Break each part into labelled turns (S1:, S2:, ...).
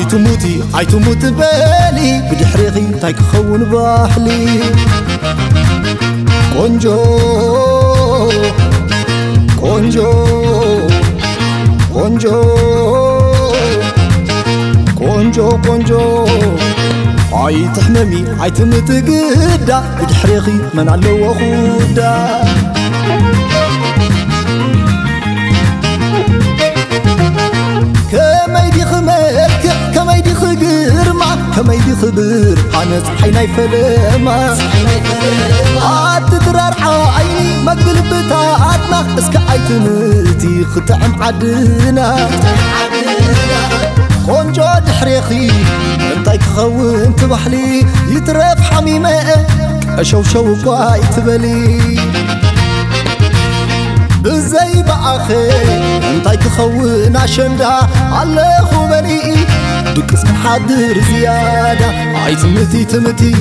S1: عيتموت بالي بدحريغي تايك خون باحلي كونجو كونجو كونجو كونجو كونجو عيت حمامي عيتموت قدا بدحريغي من علو خودا كما يدي خجر ما كما يدي خبر حانس حيناي فلما تدرار عيني ما قلب بتاعتنا اسك عيتمتي ختعم عدنا كونجو دحريخي انتاي كخون تبحلي يترف حميمة اشوشو قاي تبلي بزي بأخي انتاي كخون عشندا على خبلي دكس حاضر زيادة عيتمتي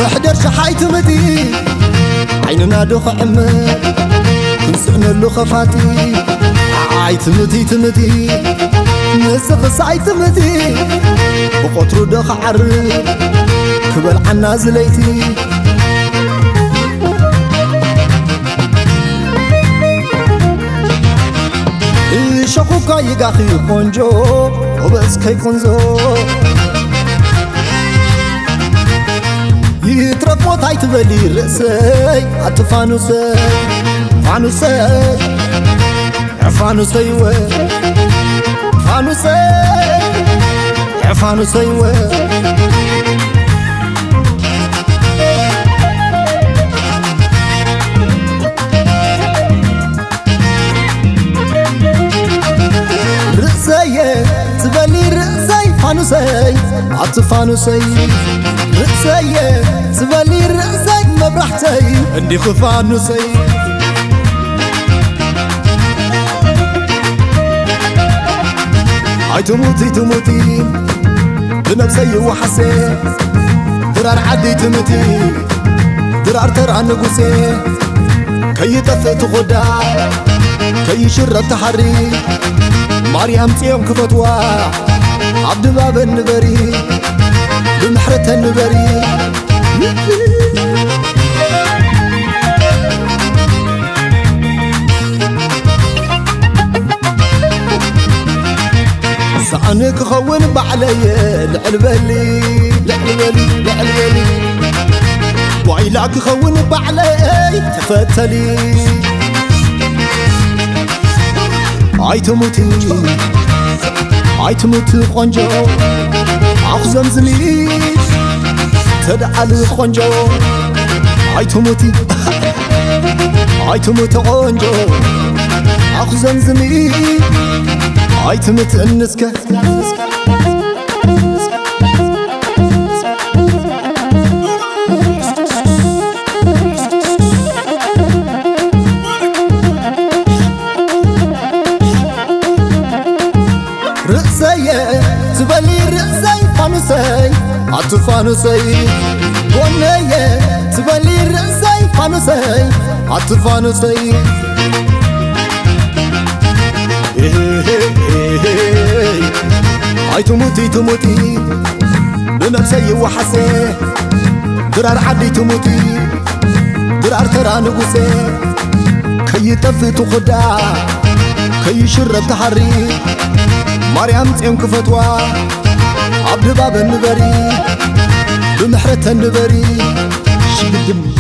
S1: محدرش حيتمتي عيننا دوخ عمر كنسعنا له خفاتي عيتمتي نسخص عيتمتي بقطرو دوخ عرب كبل عنا زليتي شخوكا يقاخي قنجو وبس كي قنزو يترف موتاي تبلي رأسي عطفانوسي فانوسي عفانوسي و فانوسي عفانوسي و تبلي رأسي فانوسي عطفانوسي رأسي تبلي رأسي مبرحتي عندي خفانوسي عيتموتي بنفسي وحسي درار عدي تمتي درار ترى نقوسي كي تفت غدا كي شرب تحري مريم تيم كفتوا عبد باب النبري بمحرة النبري سعنك خون بعلي العلبلي وعيلاك خون بعلي تفتلي عيتموت قنجو عخ زمزمي تدعل قنجو عيتموت قنجو عخ زمزمي عيتمت النسكة تبلي رأسي فانوسي عطفانوسي بوني تبلي رأسي فانوسي عطفانوسي عيتموتي بنفسي وحسي درار عدي تموتي درار ترى نقوسي كي تفت خدا كي شرب تحري مريم تيم كفتوا عبد باب النبري بمحرة النبري شقدم